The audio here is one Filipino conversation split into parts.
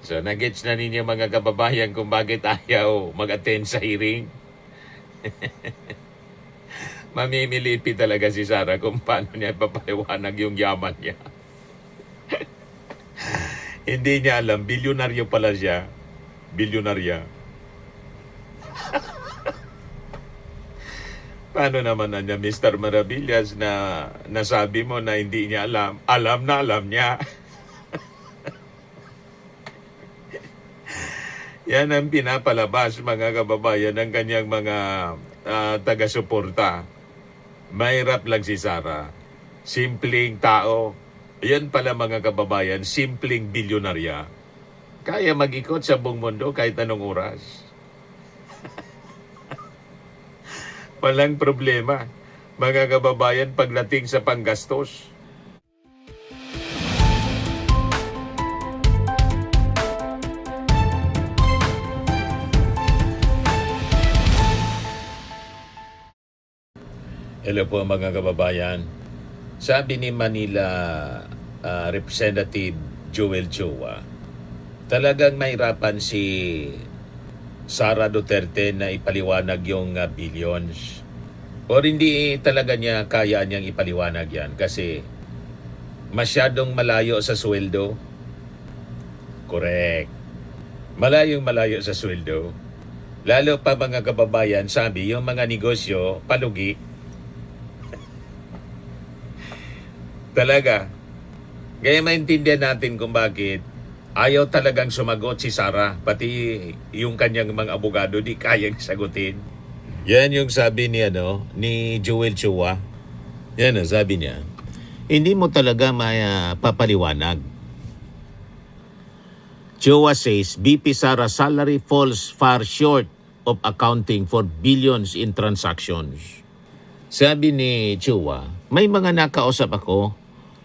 So, nag-gets na ninyo mga kababayan kung bakit ayaw mag-attend sa hearing. Mamimilipi talaga si Sara kung paano niya ipapaliwanag yung yaman niya. Hindi niya alam, bilyonaryo pala siya. Bilyonarya. Paano naman na niya, Mr. Maravillas, na nasabi mo na hindi niya alam? Alam na alam niya. Yan ang pinapalabas, mga kababayan, ng kanyang mga taga-suporta. Mahirap lang si Sara. Simpleng tao. Yan pala, mga kababayan, simpleng bilyonarya. Kaya mag-ikot sa buong mundo kahit anong oras. Walang problema, mga kababayan, pagdating sa panggastos. Hello po mga kababayan. Sabi ni Manila Representative Joel Chua, talagang mahirapan si Sara Duterte na ipaliwanag yung billions. O hindi talaga niya kaya niyang ipaliwanag yan kasi masyadong malayo sa sweldo. Correct. Malayo sa sweldo. Lalo pa mga kababayan, sabi yung mga negosyo, palugi. Talaga. Kaya maintindihan natin kung bakit ayaw talagang sumagot si Sara. Pati yung kanyang mga abogado di kayang sagutin. Yan yung sabi ni Joel Chua. Yan ang sabi niya. Hindi mo talaga papaliwanag. Chua says BP Sara salary falls far short of accounting for billions in transactions. Sabi ni Chua, may mga nakausap ako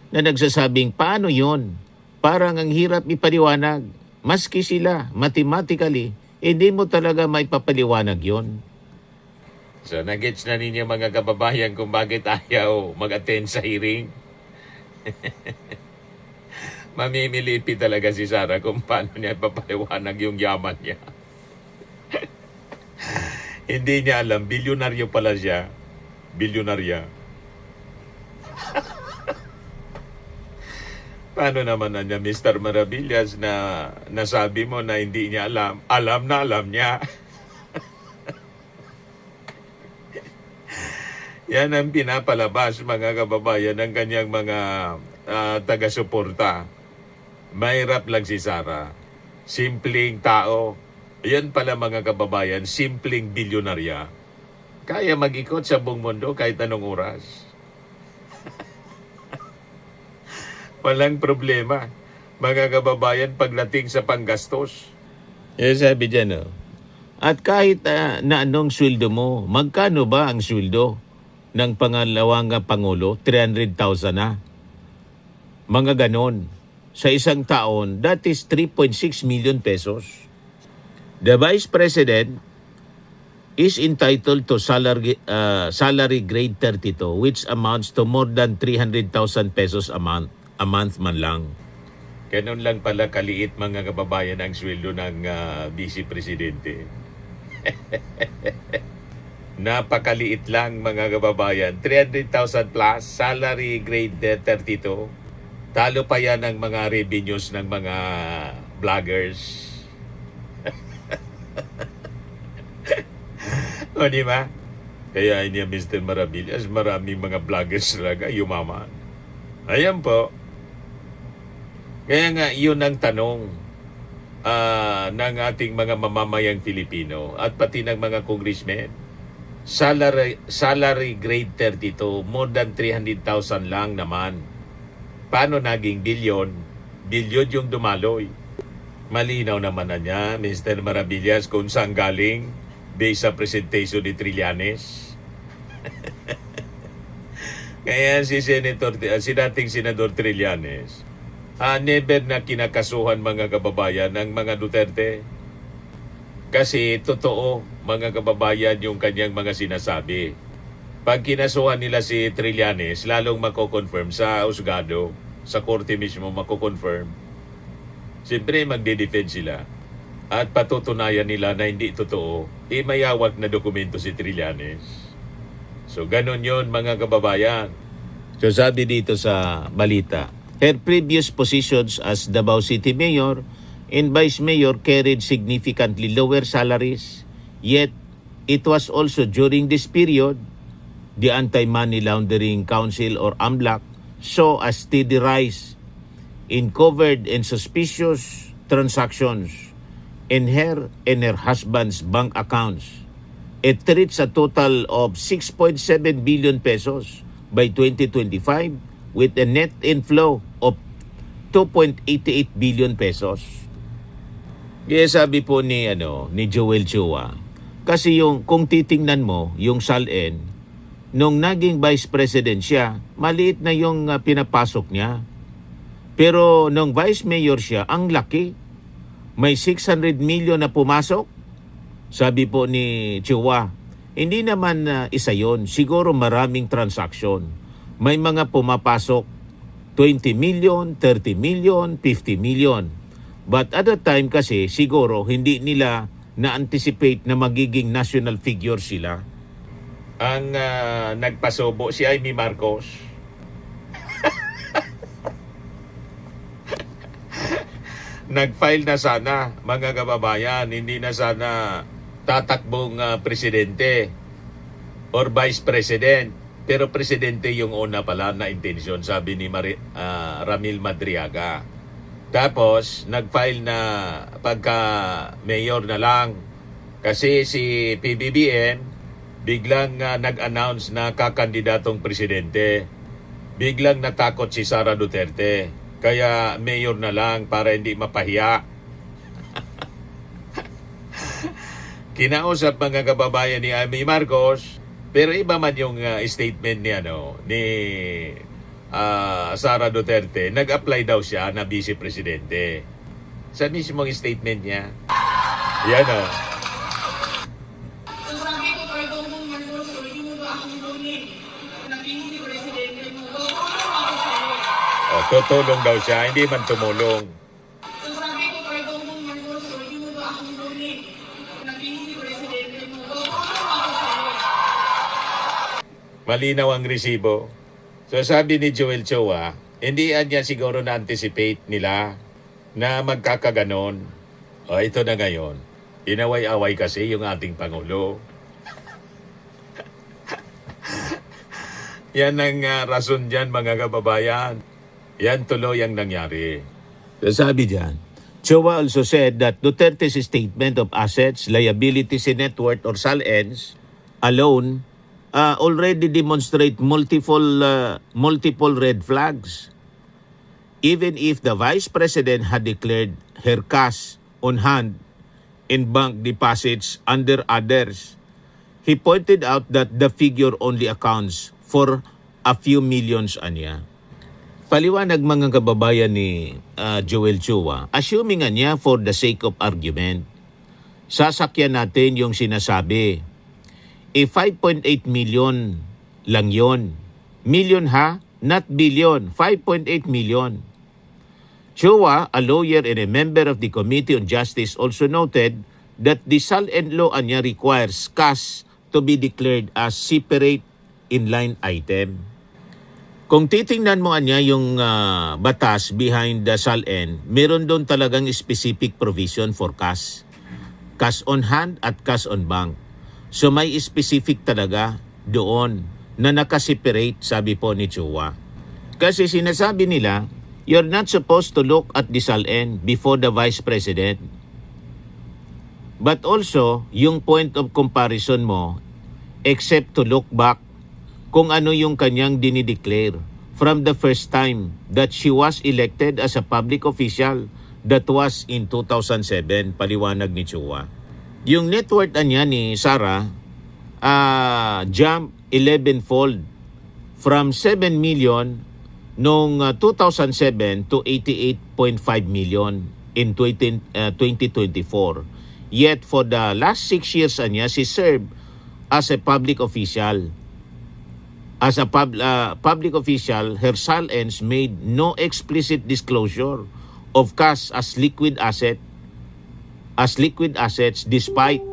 na nagsasabing paano yon? Parang ang hirap ipaliwanag. Maski sila, mathematically, hindi mo talaga may papaliwanag yon. So, nag-gets na ninyo mga kababayan kung bakit ayaw mag-attend sa hearing. Mamimilipi talaga si Sara kung paano niya ipapaliwanag yung yaman niya. Hindi niya alam, bilyonaryo pala siya. Bilyonarya. Paano naman na niya, Mr. Maravillas, na nasabi mo na hindi niya alam? Alam na alam niya. Yan ang pinapalabas, mga kababayan, ng kanyang mga taga-suporta. Mahirap lang si Sara. Simpleng tao. Yan pala, mga kababayan, simpleng bilyonarya. Kaya mag-ikot sa buong mundo kahit anong oras. Walang problema, mga kababayan, pagdating sa panggastos. Sabi dyan, at kahit na anong sweldo mo, magkano ba ang sweldo ng pangalawang Pangulo? 300,000 na. Mga ganon. Sa isang taon, that is 3.6 million pesos. The Vice President is entitled to salary grade 32, which amounts to more than 300,000 pesos a month man lang. Ganun lang pala kaliit, mga kababayan, ang sweldo ng Vice Presidente. Napakaliit lang, mga kababayan. 300,000 plus, salary grade 32. Talo pa yan ng mga revenues ng mga vloggers. O, di ba? Kaya ini Mr. Maravillas, maraming mga vloggers talaga yumaman. Ayan po. Kaya nga, yun ang tanong ng ating mga mamamayang Filipino at pati ng mga congressmen. Salary grade 32, more than 300,000 lang naman. Paano naging bilyon? Bilyon yung dumaloy. Malinaw naman na niya, Mr. Maravillas, kung saan galing based sa presentation ni Trillanes. Kaya si dating Senador Trillanes, never na kinakasuhan, mga kababayan, ng mga Duterte. Kasi totoo, mga kababayan, yung kanyang mga sinasabi. Pag kinasuhan nila si Trillanes, lalong mako-confirm sa husgado, sa korte mismo mako-confirm. Siyempre, magde-defend sila. At patutunayan nila na hindi totoo, mayawak na dokumento si Trillanes. So, ganun yon mga kababayan. So, sabi dito sa balita, her previous positions as Davao City Mayor and Vice Mayor carried significantly lower salaries, yet it was also during this period the Anti-Money Laundering Council or AMLAC saw a steady rise in covered and suspicious transactions in her and her husband's bank accounts. It reached a total of 6.7 billion pesos by 2025 with a net inflow of 2.88 billion pesos. Kaya sabi po ni Joel Chua, kasi kung titingnan mo yung SALN nung naging vice president siya, maliit na yung pinapasok niya. Pero nung vice mayor siya, ang laki. May 600 million na pumasok. Sabi po ni Chua, hindi naman isa yon, siguro maraming transaksyon. May mga pumapasok 20 million, 30 million, 50 million. But at the time kasi siguro hindi nila na-anticipate na magiging national figure sila. Ang nagpasobo si Amy Marcos. Nag-file na sana, mga kababayan, hindi na sana tatakbong presidente or vice president. Pero presidente yung una pala na intensyon, sabi ni Ramil Madriaga. Tapos, nag-file na pagka mayor na lang. Kasi si PBBM, biglang nag-announce na kakandidatong presidente. Biglang natakot si Sara Duterte. Kaya mayor na lang para hindi mapahiya. Kinausap mga kababayan ni Amy Marcos, pero iba man yung statement ni Sara Duterte. Nag-apply daw siya na vice presidente. Sa mismong statement niya. Yan Sabi ko, pardon mong Marcos, hindi mo ba akong kunin na vice presidente mo? Tutulong daw siya, hindi man tumulong. Sabi ko, pardon mong Marcos, hindi mo ba akong kunin na vice presidente mo? Malinaw ang resibo. So sabi ni Joel Chua, hindi niya siguro na-anticipate nila na magkakaganon. Ito na ngayon. Inaway-away kasi yung ating Pangulo. Yan ang rason dyan mga kababayan. Yan tuloy ang nangyari. So sabi dyan, Chua also said that Duterte's statement of assets, liabilities, and net worth or SALNs alone already demonstrate multiple red flags. Even if the Vice President had declared her cash on hand in bank deposits under others, he pointed out that the figure only accounts for a few millions anya. Paliwanag mga kababayan ni Joel Chua, assuming niya for the sake of argument, sasakyan natin yung sinasabi. 5.8 million lang yon. Million ha? Not billion. 5.8 million. Chua, a lawyer and a member of the Committee on Justice, also noted that the SALN law niya requires cash to be declared as separate inline item. Kung titingnan mo niya yung batas behind the SALN, meron doon talagang specific provision for cash. Cash on hand at cash on bank. So may specific talaga doon na nakaseparate, sabi po ni Chua. Kasi sinasabi nila, you're not supposed to look at the SALN before the Vice President. But also, yung point of comparison mo, except to look back kung ano yung kanyang dinideclare from the first time that she was elected as a public official, that was in 2007, paliwanag ni Chua. Yung net worth niya ni Sara jump 11-fold from 7 million noong 2007 to 88.5 million in 2024. Yet for the last 6 years niya, she served as a public official. As a public official, her SALNs made no explicit disclosure of cash as liquid assets despite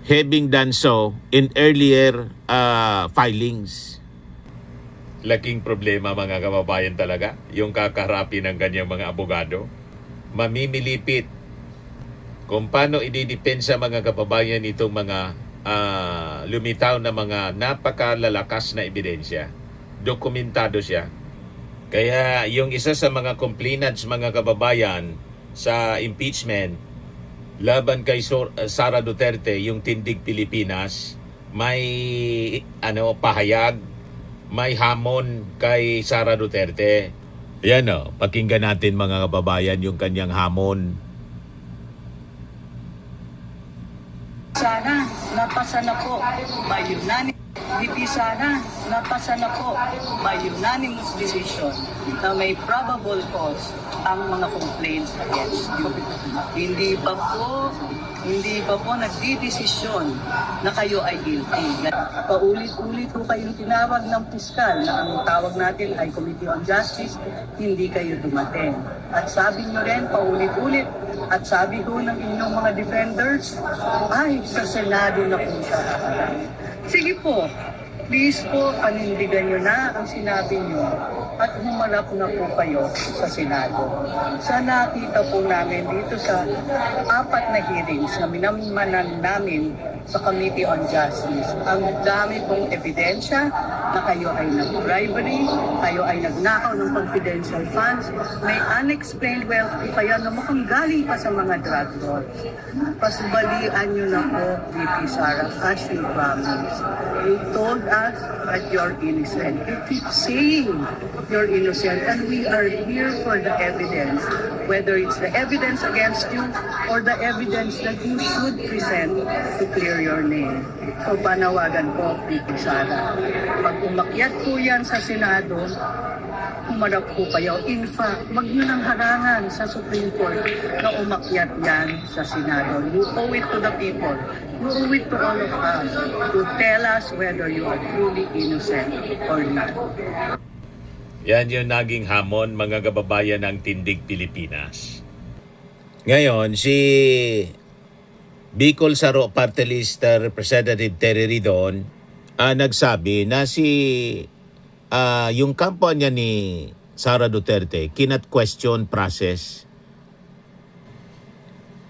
having done so in earlier filings. Laking problema mga kababayan talaga yung kakarapin ng kanyang mga abogado. Mamimilipit kung paano ididepensa mga kababayan itong mga lumitaw na mga napakalalakas na ebidensya. Dokumentado siya. Kaya yung isa sa mga complainants mga kababayan sa impeachment laban kay Sara Duterte, yung Tindig Pilipinas, may pahayag, may hamon kay Sara Duterte. Yan pakinggan natin mga kababayan yung kanyang hamon. Sana napasa na po by unanimous. Hindi sana napasa na po by unanimous decision na may probable cause ang mga complaints against you. Hindi pa po nagdidesisyon na kayo ay guilty. Paulit-ulit po kayong tinawag ng piskal na ang tawag natin ay Committee on Justice, hindi kayo dumating. At sabi nyo rin paulit-ulit, at sabi ko ng inyong mga defenders, ay sa Senado na po siya. Sige po, please po, panindigan nyo na ang sinabi nyo at humalap na po kayo sa Senado. Sa nakita po namin dito sa 4 na hearings na minamanan namin sa Committee on Justice, ang dami pong ebidensya na kayo ay nag-bribery, kayo ay nagnakaw ng confidential funds, may unexplained wealth po kaya na mukhang galing pa sa mga drug lords. Pasubalian nyo na po, VP Sara, as you promised. You told us that you're innocent. You keep saying you're innocent, and we are here for the evidence, whether it's the evidence against you or the evidence that you should present to clear your name. So panawagan po, VP Sara, pag umakyat po yan sa Senado, humarap po kayo. In fact, wag nyo nang harangan sa Supreme Court na umakyat yan sa Senado. You owe it to the people. You owe it to all of us to tell us whether you are truly innocent or not. Yan yung naging hamon mga kababayan ng Tindig Pilipinas. Ngayon, si Bicol Saro Party List Representative Terry Ridon nagsabi na yung kampanya ni Sara Duterte cannot question process.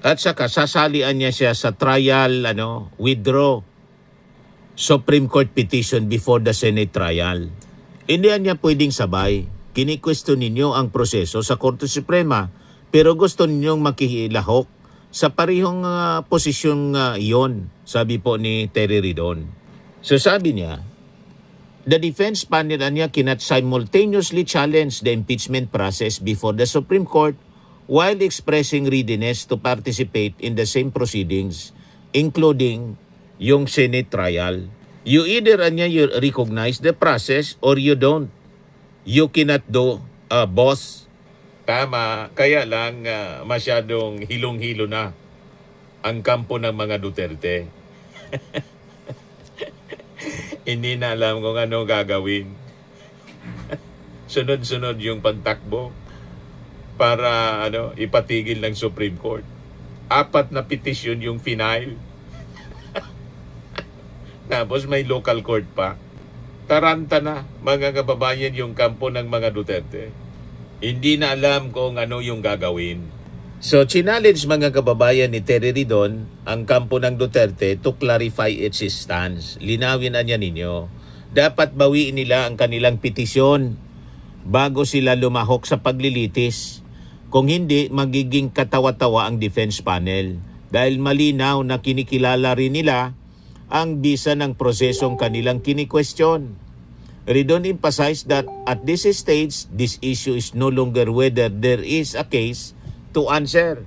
At saka sasalian niya siya sa trial, withdraw Supreme Court petition before the Senate trial. Hindi niya pwedeng sabay. Kini-question ninyo ang proseso sa Korte Suprema, pero gusto ninyong makihilahok sa parehong posisyong iyon, sabi po ni Terry Ridon. So sabi niya, the defense panel niya cannot simultaneously challenge the impeachment process before the Supreme Court while expressing readiness to participate in the same proceedings, including yung Senate trial. You either you recognize the process or you don't. You cannot do boss. Tama, kaya lang masyadong hilong-hilo na ang kampo ng mga Duterte. Hindi na alam kung ano gagawin. Sunod-sunod yung pagtakbo para ipatigil ng Supreme Court. 4 na petisyon yung final. Tapos may local court pa. Taranta na mga kababayan yung kampo ng mga Duterte. Hindi na alam kung ano yung gagawin. So, challenge mga kababayan ni Terry Ridon ang kampo ng Duterte to clarify its stance. Linawin niya ninyo. Dapat bawiin nila ang kanilang petisyon bago sila lumahok sa paglilitis. Kung hindi, magiging katawa-tawa ang defense panel dahil malinaw na kinikilala rin nila ang bisa ng prosesong kanilang kini-question. Ridon emphasized that at this stage, this issue is no longer whether there is a case to answer.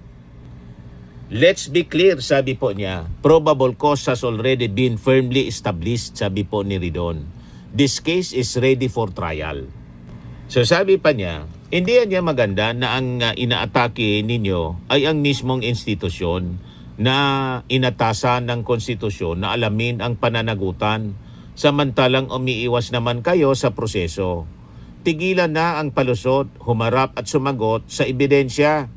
Let's be clear, sabi po niya, probable cause has already been firmly established, sabi po ni Ridon. This case is ready for trial. So sabi pa niya, hindi niya maganda na ang inaatake ninyo ay ang mismong institusyon na inatasan ng konstitusyon na alamin ang pananagutan, samantalang umiiwas naman kayo sa proseso. tigilan na ang palusot, humarap at sumagot sa ebidensya.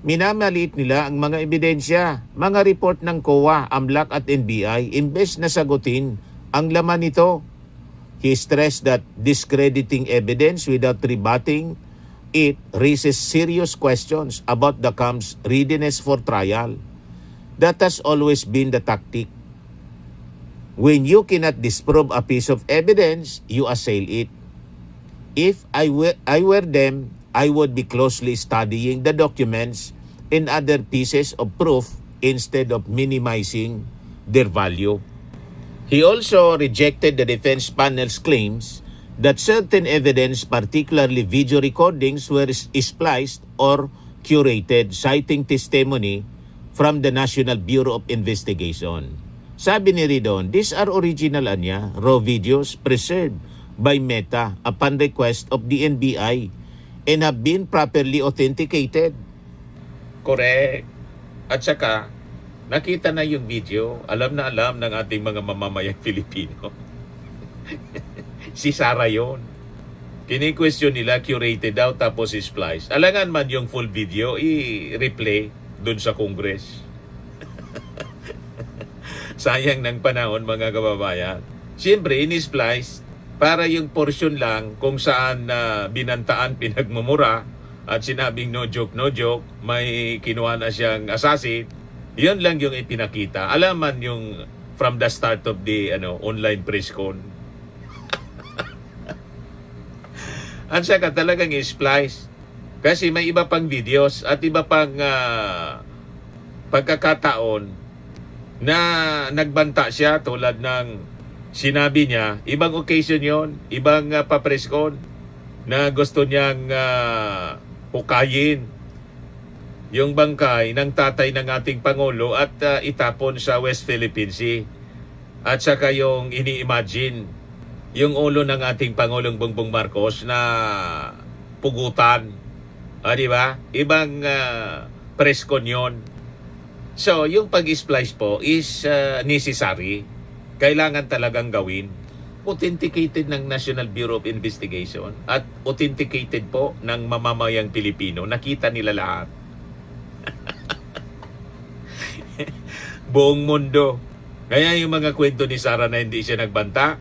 Minamaliit nila ang mga ebidensya, mga report ng COA, AMLAC at NBI, imbes na sagutin ang laman nito. He stressed that discrediting evidence without rebutting it raises serious questions about the camp's readiness for trial. That has always been the tactic. When you cannot disprove a piece of evidence, you assail it. If I were them, I would be closely studying the documents and other pieces of proof instead of minimizing their value. He also rejected the defense panel's claims that certain evidence, particularly video recordings, were spliced or curated, citing testimony from the National Bureau of Investigation. Sabi ni Ridon, these are original raw videos preserved by Meta upon request of the NBI and have been properly authenticated. Correct. At saka, nakita na yung video, alam na alam ng ating mga mamamayang Filipino. Si Sarah yun. Kini-question nila, curated daw tapos splice. Alangan man yung full video, i-replay dun sa Congress. Sayang ng panahon mga kababayan. Siyempre, in-splice para yung portion lang kung saan binantaan, pinagmumura at sinabing no joke, may kinuha na siyang assassin. Yun lang yung ipinakita. Alaman yung from the start of the online press con. At saka talagang i-splice. Kasi may iba pang videos at iba pang pagkakataon na nagbanta siya tulad ng sinabi niya, ibang occasion yon, ibang pa-press con na gusto niyang hukayin yung bangkay ng tatay ng ating Pangulo at itapon sa West Philippine Sea. At saka yung ini-imagine yung ulo ng ating Pangulong Bongbong Marcos na pugutan. Di ba? Ibang press con yun. So, yung pag-splice po is necessary. Kailangan talagang gawin. Authenticated ng National Bureau of Investigation at authenticated po ng mamamayang Pilipino. Nakita nila lahat. Buong mundo. Kaya yung mga kwento ni Sarah na hindi siya nagbanta,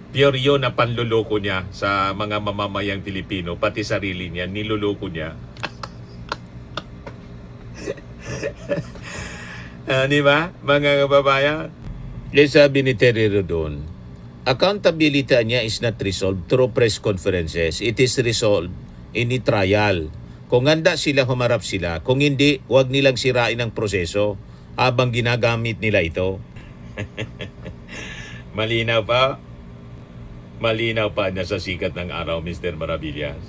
pure yun na panluloko niya sa mga mamamayang Pilipino. Pati sarili niya, niluloko niya. Di ba, mga kababayan? Kaya sabi ni Terry Rodon, accountability niya is not resolved through press conferences. It is resolved in the trial. Kung handa sila, humarap sila. Kung hindi, huwag nilang sirain ang proseso habang ginagamit nila ito. Malinaw pa? Malinaw pa na sa sikat ng araw, Mr. Maravillas.